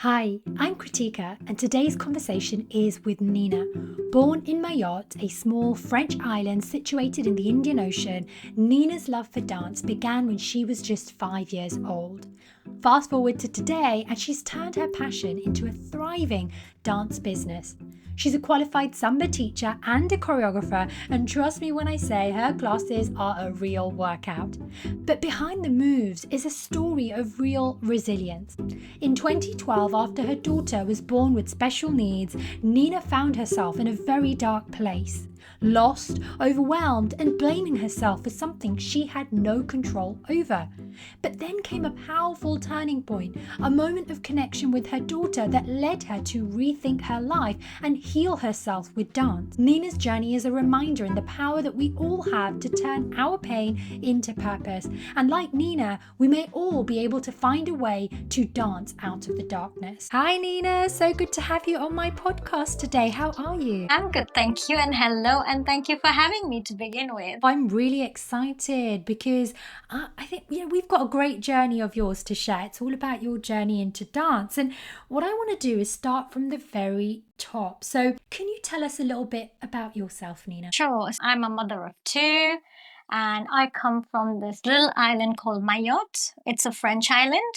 Hi, I'm Krutika, and today's conversation is with Nina. Born in Mayotte, a small French island situated in the Indian Ocean, Nina's love for dance began when she was just 5 years old. Fast forward to today, and she's turned her passion into a thriving dance business. She's a qualified Zumba teacher and a choreographer, and trust me when I say her classes are a real workout. But behind the moves is a story of real resilience. In 2012, after her daughter was born with special needs, Nina found herself in a very dark place. Lost, overwhelmed, and blaming herself for something she had no control over. But then came a powerful turning point, a moment of connection with her daughter that led her to rethink her life and heal herself with dance. Nina's journey is a reminder in the power that we all have to turn our pain into purpose. And like Nina, we may all be able to find a way to dance out of the darkness. Hi Nina, so good to have you on my podcast today. How are you? I'm good, thank you, and hello, and thank you for having me to begin with. I'm really excited because I think we've got a great journey of yours to share. It's all about your journey into dance, and what I want to do is start from the very top. So, can you tell us a little bit about yourself, Nina? Sure, I'm a mother of two, and I come from this little island called Mayotte. It's a French island.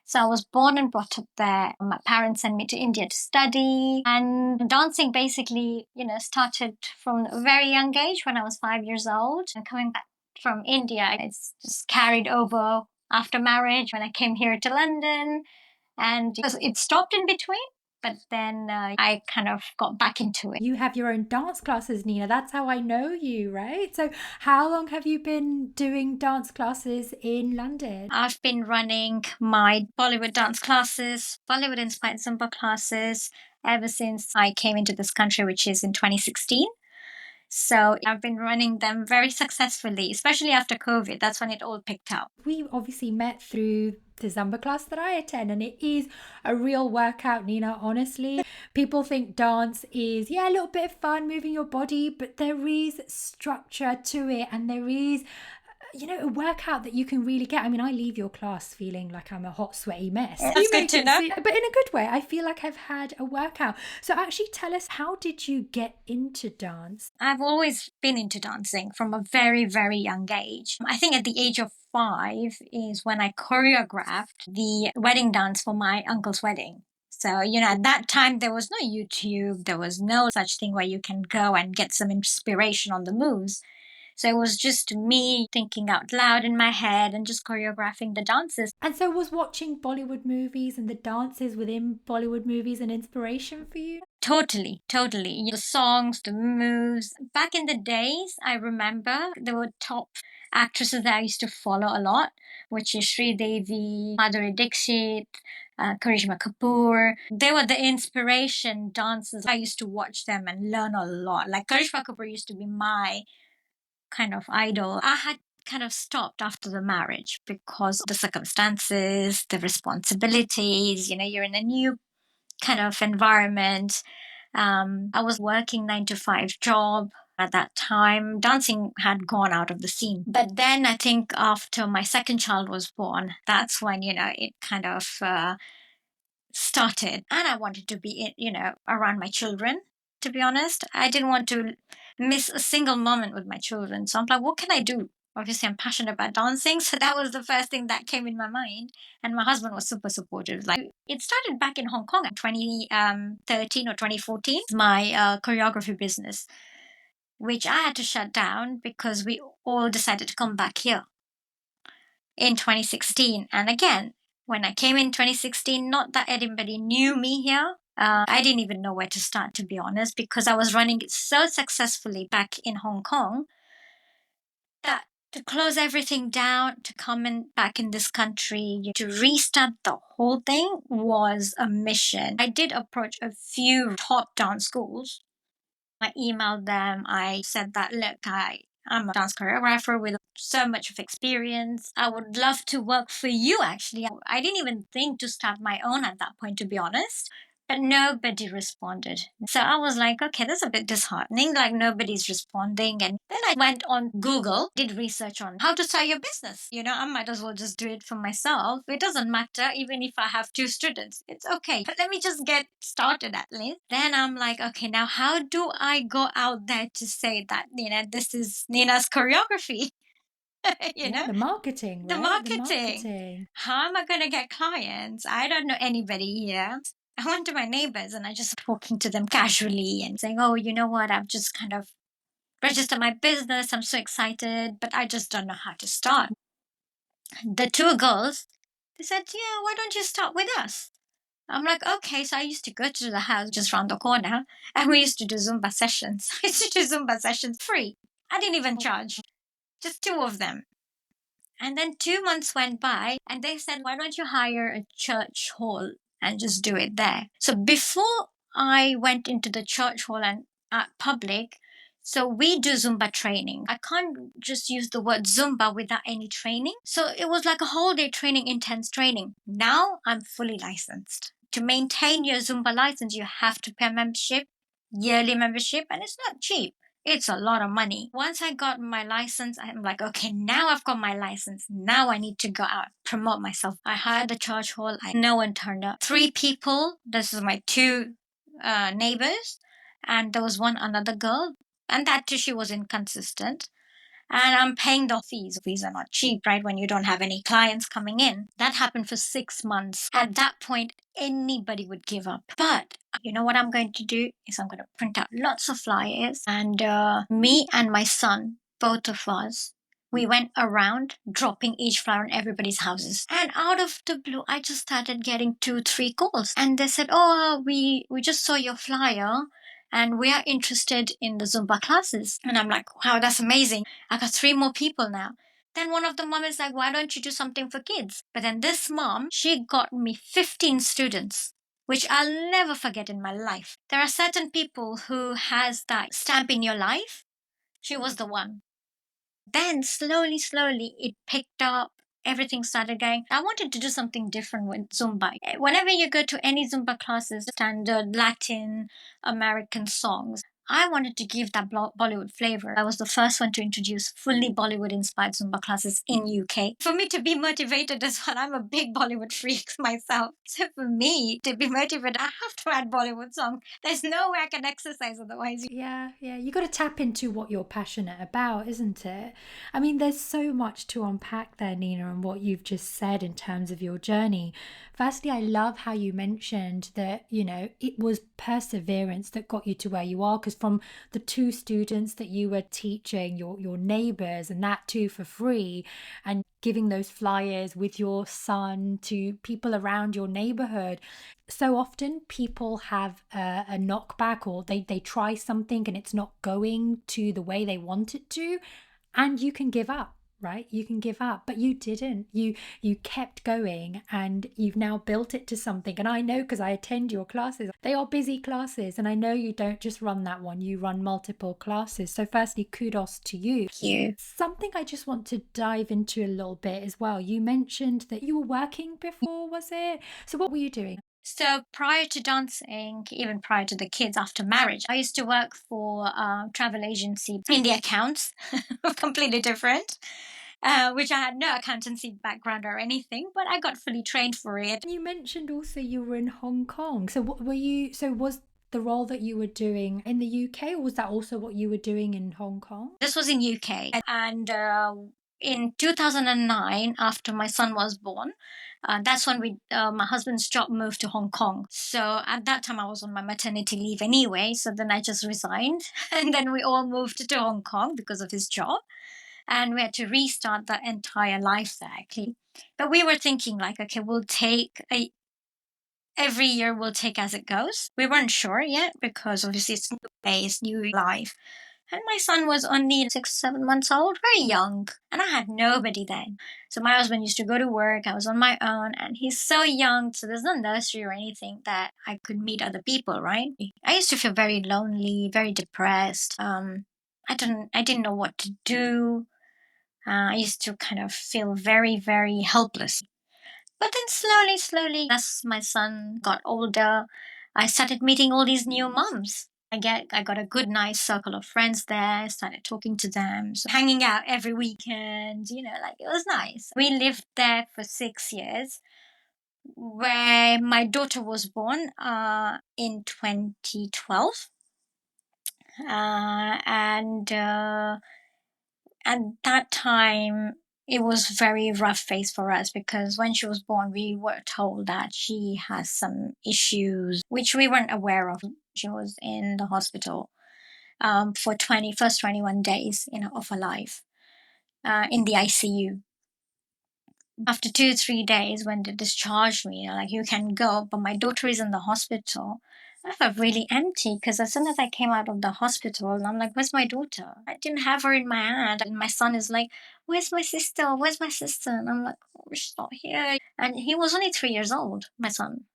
So I was born and brought up there. My parents sent me to India to study, and dancing basically, started from a very young age when I was 5 years old. And coming back from India, it's just carried over after marriage when I came here to London. And it stopped in between, but then I kind of got back into it. You have your own dance classes, Nina. That's how I know you, right? So, how long have you been doing dance classes in London? I've been running my Bollywood dance classes, Bollywood inspired Zumba classes ever since I came into this country, which is in 2016. So I've been running them very successfully, especially after COVID. That's when it all picked up. We obviously met through the Zumba class that I attend, and it is a real workout, Nina. Honestly, people think dance is, a little bit of fun, moving your body, but there is structure to it, and there is a workout that you can really get. I mean, I leave your class feeling like I'm a hot, sweaty mess. That's good to know. But in a good way. I feel like I've had a workout. So actually tell us, how did you get into dance? I've always been into dancing from a very, very young age. I think at the age of 5 is when I choreographed the wedding dance for my uncle's wedding. So, at that time, there was no YouTube. There was no such thing where you can go and get some inspiration on the moves. So it was just me thinking out loud in my head and just choreographing the dances. And so was watching Bollywood movies and the dances within Bollywood movies an inspiration for you? Totally, totally. The songs, the moves. Back in the days, I remember there were top actresses that I used to follow a lot, which is Sri Devi, Madhuri Dixit, Karishma Kapoor. They were the inspiration dancers. I used to watch them and learn a lot. Like Karishma Kapoor used to be my kind of idol. I had kind of stopped after the marriage because the circumstances, the responsibilities, you're in a new kind of environment. I was working 9 to 5 job at that time. Dancing had gone out of the scene. But then I think after my second child was born, that's when, it kind of started. And I wanted to be, around my children, to be honest. I didn't want to miss a single moment with my children. So I'm like, what can I do? Obviously, I'm passionate about dancing. So that was the first thing that came in my mind. And my husband was super supportive. Like, it started back in Hong Kong in 2013 or 2014, my choreography business, which I had to shut down because we all decided to come back here in 2016. And again, when I came in 2016, not that anybody knew me here. I didn't even know where to start, to be honest, because I was running it so successfully back in Hong Kong that to close everything down, to come back in this country, to restart the whole thing was a mission. I did approach a few top dance schools. I emailed them. I said that, look, I'm a dance choreographer with so much of experience. I would love to work for you, actually. I didn't even think to start my own at that point, to be honest. but nobody responded. So I was like, okay, that's a bit disheartening. Like nobody's responding. And then I went on Google, did research on how to start your business. I might as well just do it for myself. It doesn't matter, even if I have two students. It's okay. But let me just get started at least. Then I'm like, okay, now how do I go out there to say that, this is Nina's choreography? you Yeah, know? the marketing, The right? The marketing. marketing. How am I going to get clients? I don't know anybody here. I went to my neighbors and I just talking to them casually and saying, oh, you know what? I've just kind of registered my business. I'm so excited, but I just don't know how to start. The two girls, they said, yeah, why don't you start with us? I'm like, okay. So I used to go to the house just round the corner and we used to do Zumba sessions. I used to do Zumba sessions free. I didn't even charge, just two of them. And then 2 months went by, and they said, why don't you hire a church hall and just do it there? So before I went into the church hall and at public, so we do Zumba training. I can't just use the word Zumba without any training. So it was like a whole day training, intense training. Now I'm fully licensed. To maintain your Zumba license, you have to pay membership, yearly membership, and it's not cheap. It's a lot of money. Once I got my license, I'm like, okay, now I've got my license. Now I need to go out, promote myself. I hired the church hall. No one turned up. Three people. This is my two neighbors. And there was one another girl. And that too, she was inconsistent. And I'm paying the fees. Fees are not cheap, right? When you don't have any clients coming in. That happened for 6 months. At that point, anybody would give up. But you know what I'm going to do is I'm going to print out lots of flyers. And me and my son, both of us, we went around dropping each flower in everybody's houses. And out of the blue, I just started getting 2, 3 calls. And they said, oh, we just saw your flyer and we are interested in the Zumba classes. And I'm like, wow, that's amazing. I got 3 more people now. Then one of the mom is like, why don't you do something for kids? But then this mom, she got me 15 students, which I'll never forget in my life. There are certain people who has that stamp in your life. She was the one. Then slowly, slowly, it picked up. Everything started going. I wanted to do something different with Zumba. Whenever you go to any Zumba classes, standard Latin American songs, I wanted to give that Bollywood flavor. I was the first one to introduce fully Bollywood inspired Zumba classes in UK. For me to be motivated as well, I'm a big Bollywood freak myself. So for me to be motivated, I have to add Bollywood songs. There's no way I can exercise otherwise. Yeah, yeah. You got to tap into what you're passionate about, isn't it? I mean, there's so much to unpack there, Nina, and what you've just said in terms of your journey. Firstly, I love how you mentioned that, it was perseverance that got you to where you are, because from the two students that you were teaching, your neighbors, and that too for free, and giving those flyers with your son to people around your neighborhood. So often people have a knockback, or they try something and it's not going to the way they want it to, and you can give up, right? You can give up, but you didn't. You kept going, and you've now built it to something. And I know, because I attend your classes, they are busy classes, and I know you don't just run that one, you run multiple classes. So firstly, kudos to you. Thank you. Something I just want to dive into a little bit as well. You mentioned that you were working before, was it? So what were you doing? So prior to dancing, even prior to the kids, after marriage, I used to work for a travel agency in the accounts, completely different, which I had no accountancy background or anything, but I got fully trained for it. You mentioned also you were in Hong Kong. So what were you? So was the role that you were doing in the UK, or was that also what you were doing in Hong Kong? This was in UK, and in 2009, after my son was born, that's when my husband's job moved to Hong Kong. So at that time, I was on my maternity leave anyway. So then I just resigned, and then we all moved to Hong Kong because of his job, and we had to restart the entire life there, actually. But we were thinking like, okay, every year we'll take as it goes. We weren't sure yet because obviously it's new place, new life. And my son was only 6, 7 months old, very young. And I had nobody then. So my husband used to go to work. I was on my own. And he's so young. So there's no nursery or anything that I could meet other people, right? I used to feel very lonely, very depressed. I didn't know what to do. I used to kind of feel very, very helpless. But then slowly, slowly, as my son got older, I started meeting all these new moms. I got a good, nice circle of friends there. Started talking to them, so hanging out every weekend. Like it was nice. We lived there for 6 years, where my daughter was born in 2012, and at that time it was very rough phase for us, because when she was born we were told that she has some issues which we weren't aware of. She was in the hospital for first 21 days of her life, in the ICU. After 2 3 days, when they discharged me, like, you can go, but my daughter is in the hospital. I felt really empty, because as soon as I came out of the hospital, I'm like, where's my daughter? I didn't have her in my hand. And my son is like, where's my sister? Where's my sister? And I'm like, oh, she's not here. And he was only 3 years old, my son.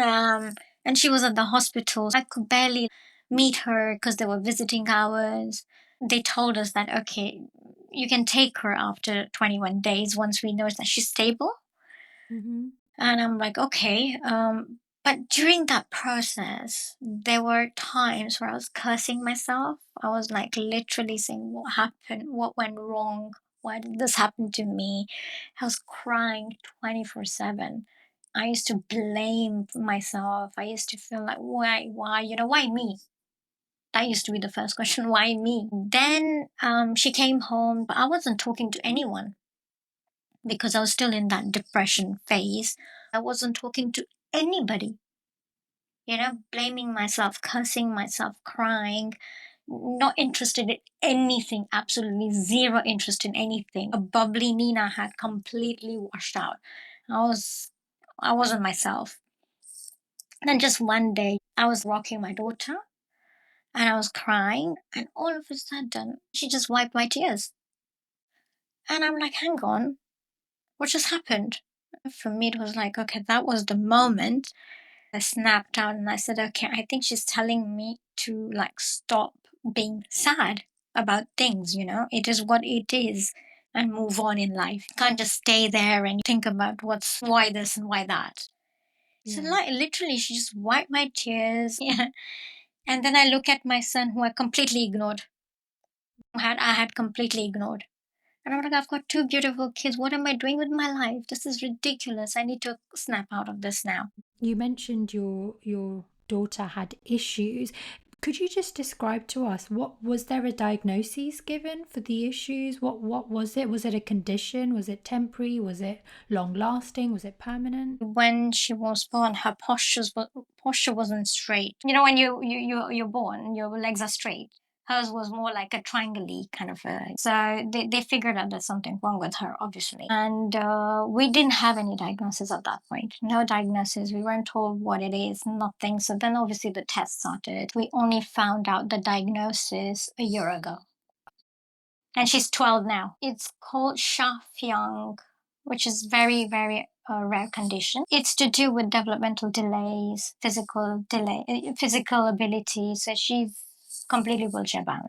Um, and she was at the hospital. I could barely meet her because there were visiting hours. They told us that, okay, you can take her after 21 days once we know that she's stable. Mm-hmm. And I'm like, okay. But during that process, there were times where I was cursing myself. I was like literally saying, what happened? What went wrong? Why did this happen to me? I was crying 24/7. I used to blame myself. I used to feel like, why me? That used to be the first question, why me? Then she came home, but I wasn't talking to anyone because I was still in that depression phase. I wasn't talking to anybody, blaming myself, cursing myself, crying, not interested in anything, absolutely zero interest in anything. A bubbly Nina had completely washed out. I was I wasn't myself. And then just one day I was rocking my daughter and I was crying, and all of a sudden she just wiped my tears. And I'm like, hang on, what just happened? For me, it was like, okay, that was the moment. I snapped out and I said, okay, I think she's telling me to like stop being sad about things, It is what it is, and move on in life. You can't just stay there and think about why this and why that. So, Yeah. like, literally, she just wiped my tears. Yeah. And then I look at my son, who I completely ignored. I had completely ignored. And I'm like, I've got two beautiful kids. What am I doing with my life? This is ridiculous. I need to snap out of this now. You mentioned your daughter had issues. Could you just describe to us, what was there a diagnosis given for the issues? What was it? Was it a condition? Was it temporary? Was it long lasting? Was it permanent? When she was born, her posture wasn't straight. When you're born, your legs are straight. Hers was more like a triangle kind of a. So they figured out there's something wrong with her, obviously. And we didn't have any diagnosis at that point. No diagnosis. We weren't told what it is, nothing. So then obviously the test started. We only found out the diagnosis a year ago. And she's 12 now. It's called Sha-Fiang, which is very, very rare condition. It's to do with developmental delays, physical ability. So she's completely wheelchair bound.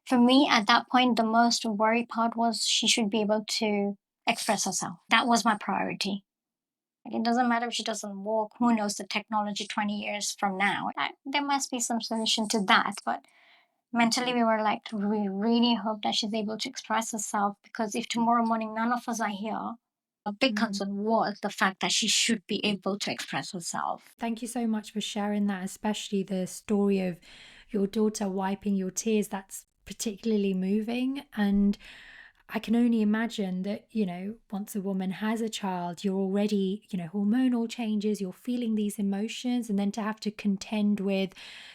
For me, at that point, the most worry part was she should be able to express herself. That was my priority. Like, it doesn't matter if she doesn't walk. Who knows the technology 20 years from now? There must be some solution to that, but mentally we were like, we really hope that she's able to express herself, because if tomorrow morning none of us are here, a big concern was the fact that she should be able to express herself. Thank you so much for sharing that, especially the story of your daughter wiping your tears. That's particularly moving. And I can only imagine that, once a woman has a child, you're already, hormonal changes, you're feeling these emotions, and then to have to contend with,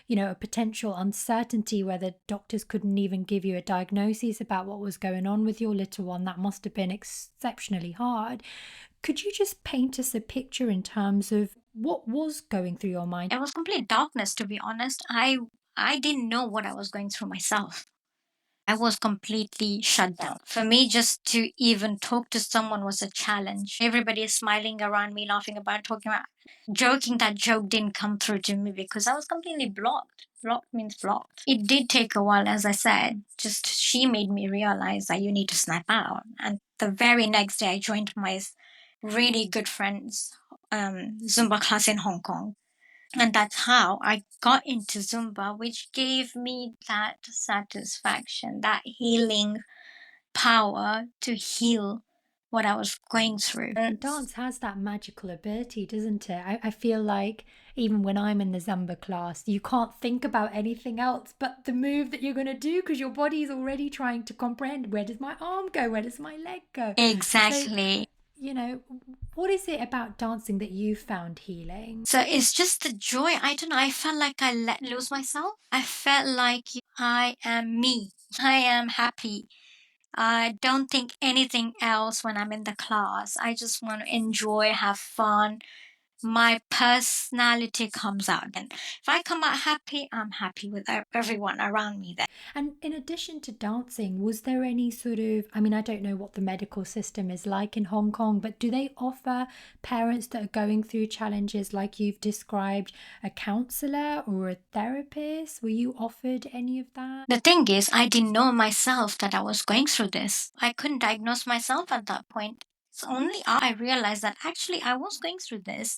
a potential uncertainty where the doctors couldn't even give you a diagnosis about what was going on with your little one, that must have been exceptionally hard. Could you just paint us a picture in terms of what was going through your mind? It was complete darkness, to be honest. I didn't know what I was going through myself. I was completely shut down. For me, just to even talk to someone was a challenge. Everybody is smiling around me, laughing about, talking about, joking. That joke didn't come through to me because I was completely blocked. Blocked means blocked. It did take a while, as I said. Just she made me realize that you need to snap out. And the very next day, I joined my really good friend's Zumba class in Hong Kong. And that's how I got into Zumba, which gave me that satisfaction, that healing power to heal what I was going through. And dance has that magical ability, doesn't it? I feel like even when I'm in the Zumba class, you can't think about anything else but the move that you're going to do because your body's already trying to comprehend, where does my arm go? Where does my leg go? So, Exactly. you know, what is it about dancing that you found healing? So it's just the joy. I don't know. I felt like I let lose myself. I felt like I am me. I am happy. I don't think anything else when I'm in the class. I just want to enjoy, have fun. My personality comes out. And if I come out happy, I'm happy with everyone around me then. And in addition to dancing, was there any sort of, I mean, I don't know what the medical system is like in Hong Kong, but do they offer parents that are going through challenges like you've described a counselor or a therapist? Were you offered any of that? The thing is, I didn't know myself that I was going through this. I couldn't diagnose myself at that point. It's only I realized that actually I was going through this.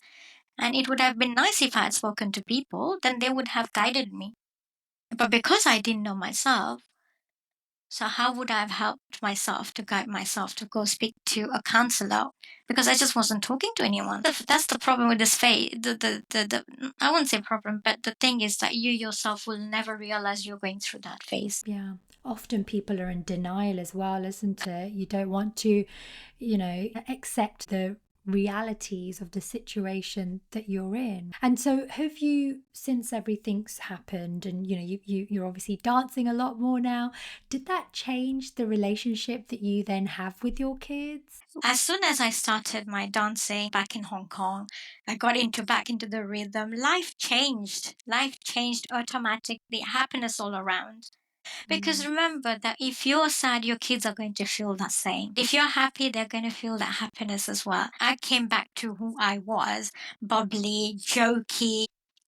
And it would have been nice if I had spoken to people, then they would have guided me. But because I didn't know myself, so how would I have helped myself to guide myself to go speak to a counselor? Because I just wasn't talking to anyone. That's the problem with this phase. I wouldn't say problem, but the thing is that you yourself will never realize you're going through that phase. Yeah. Often people are in denial as well, isn't it? You don't want to, accept the realities of the situation that you're in. And so have you, since everything's happened and you're obviously dancing a lot more now, did that change the relationship that you then have with your kids? As soon as I started my dancing back in Hong Kong, I got into back into the rhythm. Life changed. Life changed automatically. Happiness all around. Because remember that if you're sad, your kids are going to feel that same. If you're happy, they're going to feel that happiness as well. I came back to who I was, bubbly, jokey.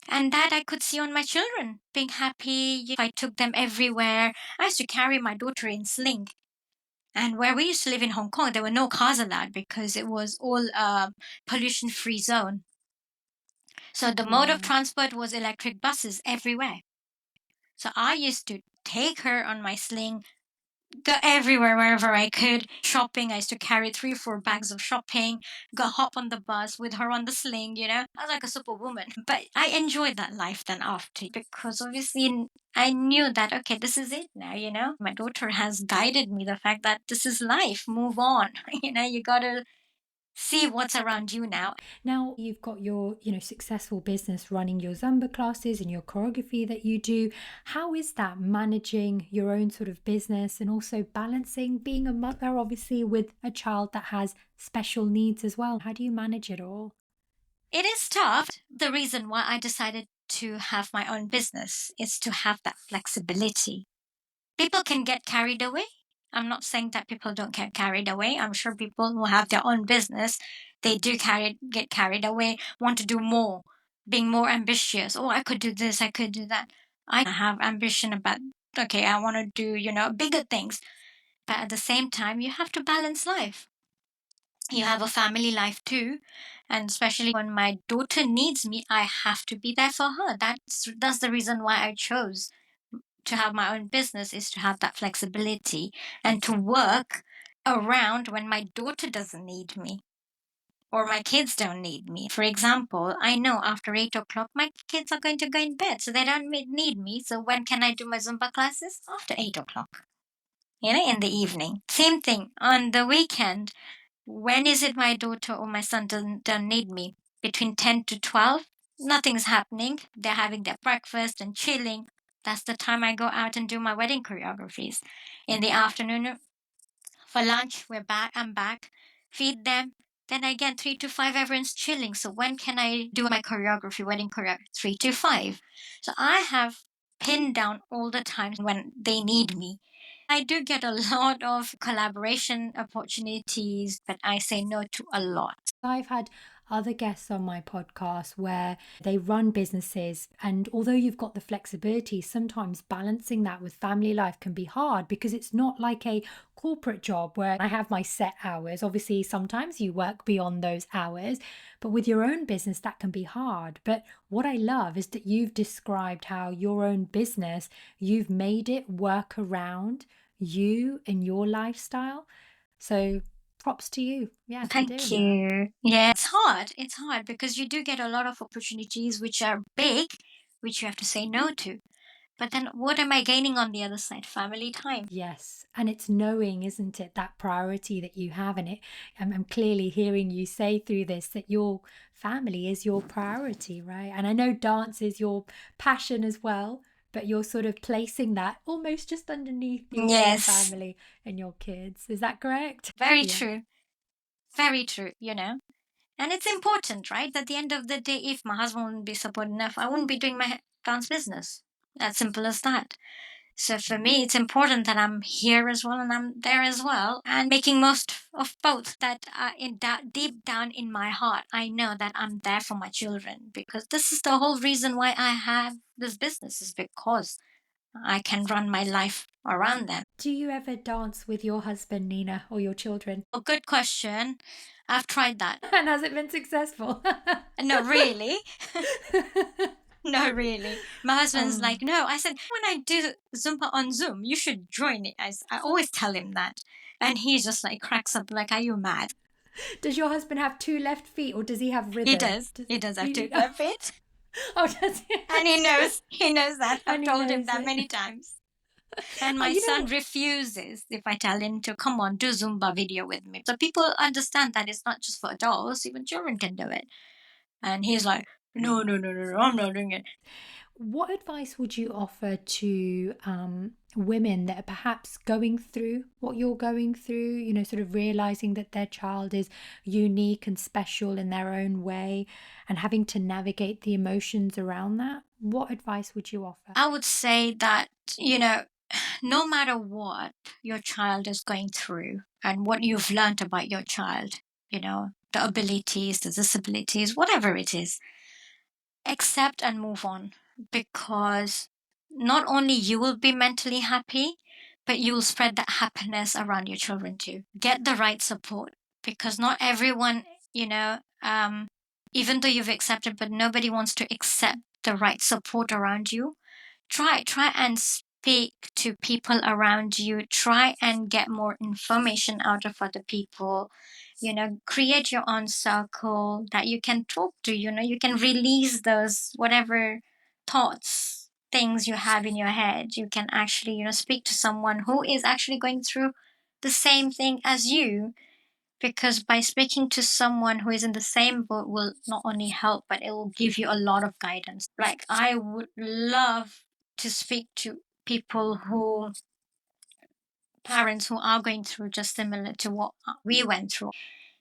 And that I could see on my children being happy. If I took them everywhere, I used to carry my daughter in sling. And where we used to live in Hong Kong, there were no cars allowed because it was all pollution free zone. So the mode of transport was electric buses everywhere. So I used to take her on my sling, go everywhere wherever I could. Shopping, I used to carry 3 or 4 bags of shopping, go hop on the bus with her on the sling, I was like a superwoman. But I enjoyed that life then after because obviously I knew that, okay, this is it now. My daughter has guided me the fact that this is life, move on. You gotta see what's around you now. Now you've got your, successful business running your Zumba classes and your choreography that you do. How is that managing your own sort of business and also balancing being a mother, obviously, with a child that has special needs as well? How do you manage it all? It is tough. The reason why I decided to have my own business is to have that flexibility. People can get carried away. I'm not saying that people don't get carried away. I'm sure people who have their own business, they do get carried away, want to do more, being more ambitious. Oh, I could do this, I could do that. I have ambition about, okay, I want to do, bigger things. But at the same time, you have to balance life. You have a family life too. And especially when my daughter needs me, I have to be there for her. That's the reason why I chose to have my own business, is to have that flexibility and to work around when my daughter doesn't need me or my kids don't need me. For example, I know after 8 o'clock, my kids are going to go in bed, so they don't need me. So when can I do my Zumba classes? After 8 o'clock, in the evening. Same thing on the weekend. When is it my daughter or my son don't need me? Between 10 to 12, nothing's happening. They're having their breakfast and chilling. That's the time I go out and do my wedding choreographies. In the afternoon, for lunch, I'm back, feed them. Then again, 3 to 5, everyone's chilling. So when can I do my choreography, wedding choreography? 3 to 5. So I have pinned down all the times when they need me. I do get a lot of collaboration opportunities, but I say no to a lot. I've had other guests on my podcast where they run businesses. And although you've got the flexibility, sometimes balancing that with family life can be hard because it's not like a corporate job where I have my set hours. Obviously, sometimes you work beyond those hours, but with your own business, that can be hard. But what I love is that you've described how your own business, you've made it work around you and your lifestyle. So props to you. Yeah, for Thank doing that. you. Yeah, it's hard. It's hard because you do get a lot of opportunities which are big, which you have to say no to. But then what am I gaining on the other side? Family time. Yes. And it's knowing, isn't it, that priority that you have in it. I'm clearly hearing you say through this that your family is your priority, right? And I know dance is your passion as well, but you're sort of placing that almost just underneath your Yes, family and your kids. Is that correct? very Yeah. true. Very true, you know. And it's important, right? At the end of the day, if my husband wouldn't be supportive enough, I wouldn't be doing my dance business. As simple as that. So for me, it's important that I'm here as well and I'm there as well, and making most of both. That deep down in my heart, I know that I'm there for my children because this is the whole reason why I have this business is because I can run my life around them. Do you ever dance with your husband, Nina, or your children? Oh, good question. I've tried that. And has it been successful? No, really. No, really. My husband's Oh. like, no. I said, when I do Zumba on Zoom, you should join it. I always tell him that. And he just like cracks up, like, are you mad? Does your husband have two left feet or does he have He rhythm? does. He does have two He, left feet. oh, does he? And he knows. He knows that. I've And he told him knows that it. many times. And Oh, my you son know, refuses if I tell him to come on, do Zumba video with me. So people understand that it's not just for adults, even children can do it. And he's like, no, no, no, no, no, I'm not doing it. what advice would you offer to women that are perhaps going through what you're going through, sort of realizing that their child is unique and special in their own way and having to navigate the emotions around that? What advice would you offer? I would say that, no matter what your child is going through and what you've learned about your child, the abilities, the disabilities, whatever it is, accept and move on because not only you will be mentally happy, but you will spread that happiness around your children too. Get the right support because not everyone, even though you've accepted, but nobody wants to accept the right support around you. Try and speak to people around you. Try and get more information out of other people. Create your own circle that you can talk to. You can release those whatever thoughts, things you have in your head. You can actually, speak to someone who is actually going through the same thing as you, because by speaking to someone who is in the same boat will not only help, but it will give you a lot of guidance. Like, I would love to speak to people who, parents who are going through just similar to what we went through.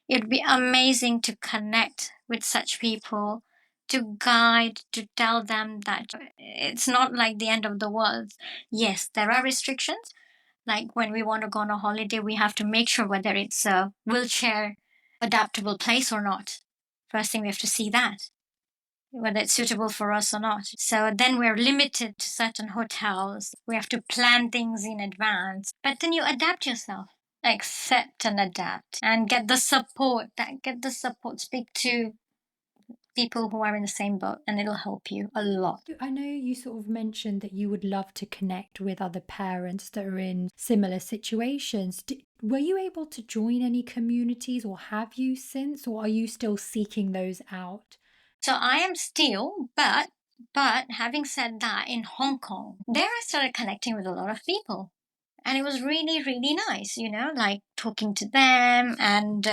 It'd be amazing to connect with such people, to guide, to tell them that it's not like the end of the world. Yes, there are restrictions. Like when we want to go on a holiday, we have to make sure whether it's a wheelchair adaptable place or not. First thing we have to see that, whether it's suitable for us or not. So then we're limited to certain hotels. We have to plan things in advance. But then you adapt yourself. Accept and adapt and get the support. Speak to people who are in the same boat and it'll help you a lot. I know you sort of mentioned that you would love to connect with other parents that are in similar situations. Were you able to join any communities or have you since, or are you still seeking those out? So I am still, but having said that, in Hong Kong, there I started connecting with a lot of people. And it was really, really nice, like talking to them and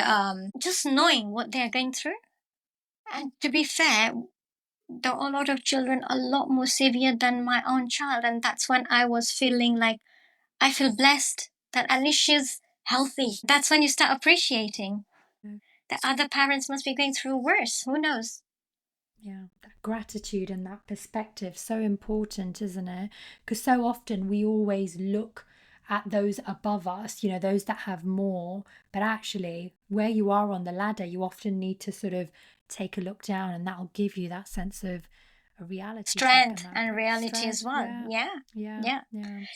just knowing what they're going through. And to be fair, there are a lot of children a lot more severe than my own child. And that's when I was feeling like I feel blessed that at least she's healthy. That's when you start appreciating that other parents must be going through worse. Who knows? Yeah, that gratitude and that perspective, so important, isn't it? Because so often we always look at those above us, those that have more, but actually where you are on the ladder, you often need to sort of take a look down, and that'll give you that sense of a reality check Strength that. and reality Strength, as well. yeah.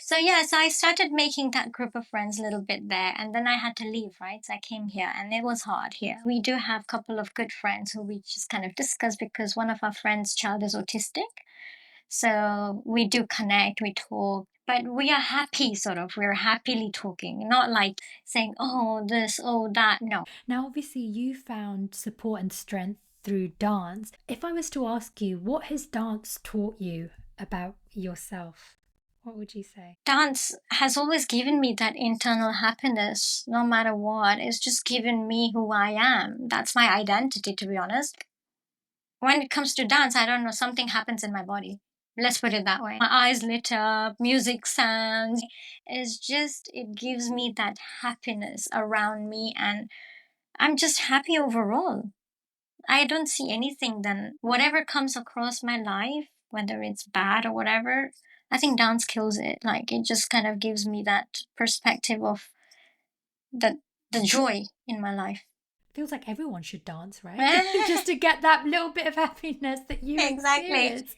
So I started making that group of friends a little bit there, and then I had to leave, right? So I came here, and it was hard here. We do have a couple of good friends who we just kind of discuss, because one of our friends' child is autistic. So we do connect, we talk, but we are happy, sort of. We're happily talking, not like saying, oh, this, oh, that. No. Now, obviously, you found support and strength through dance. If I was to ask you, what has dance taught you about yourself? What would you say? Dance has always given me that internal happiness, no matter what. It's just given me who I am. That's my identity, to be honest. When it comes to dance, I don't know, something happens in my body. Let's put it that way. My eyes lit up, music sounds. It gives me that happiness around me, and I'm just happy overall. I don't see anything then. Whatever comes across my life, whether it's bad or whatever, I think dance kills it. Like, it just kind of gives me that perspective of the joy in my life. Feels like everyone should dance, right? Just to get that little bit of happiness that you Exactly. experience.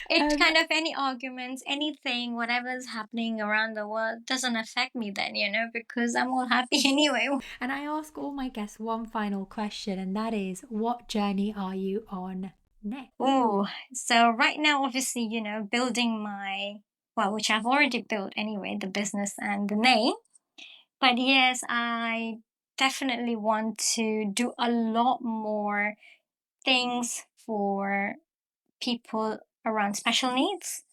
It kind of, any arguments, anything, whatever's happening around the world doesn't affect me then, because I'm all happy anyway. And I ask all my guests one final question, and that is, what journey are you on next? Oh, so right now, obviously, building which I've already built anyway, the business and the name. But yes, I definitely want to do a lot more things for people around special needs.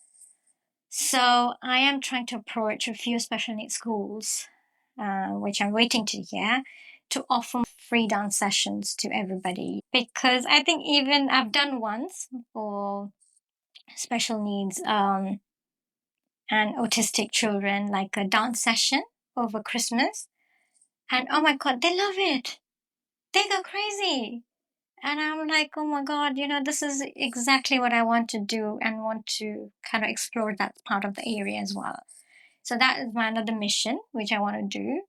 So I am trying to approach a few special needs schools, which I'm waiting to hear, to offer free dance sessions to everybody. Because I think even I've done once for special needs and autistic children, like a dance session over Christmas. And oh my God, they love it. They go crazy. And I'm like, oh my God, this is exactly what I want to do, and want to kind of explore that part of the area as well. So that is my another mission, which I want to do.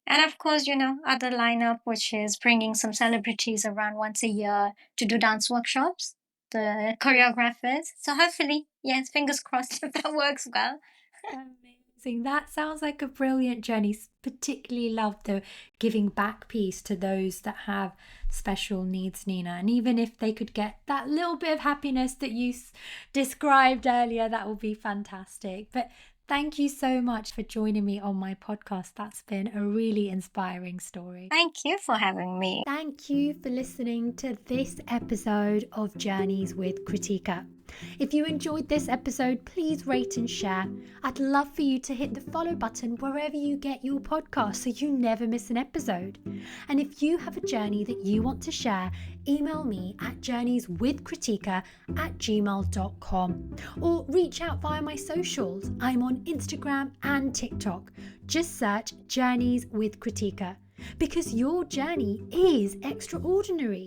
And of course, other lineup, which is bringing some celebrities around once a year to do dance workshops, the choreographers. So hopefully, yes, fingers crossed if that works well. Amazing. That sounds like a brilliant journey. Particularly love the giving back piece to those that have special needs, Nina. And even if they could get that little bit of happiness that you described earlier, that would be fantastic. But thank you so much for joining me on my podcast. That's been a really inspiring story. Thank you for having me. Thank you for listening to this episode of Journeys with Krutika. If you enjoyed this episode, please rate and share. I'd love for you to hit the follow button wherever you get your podcast so you never miss an episode. And if you have a journey that you want to share, email me at journeyswithkrutika@gmail.com or reach out via my socials. I'm on Instagram and TikTok. Just search Journeys with Krutika, because your journey is extraordinary.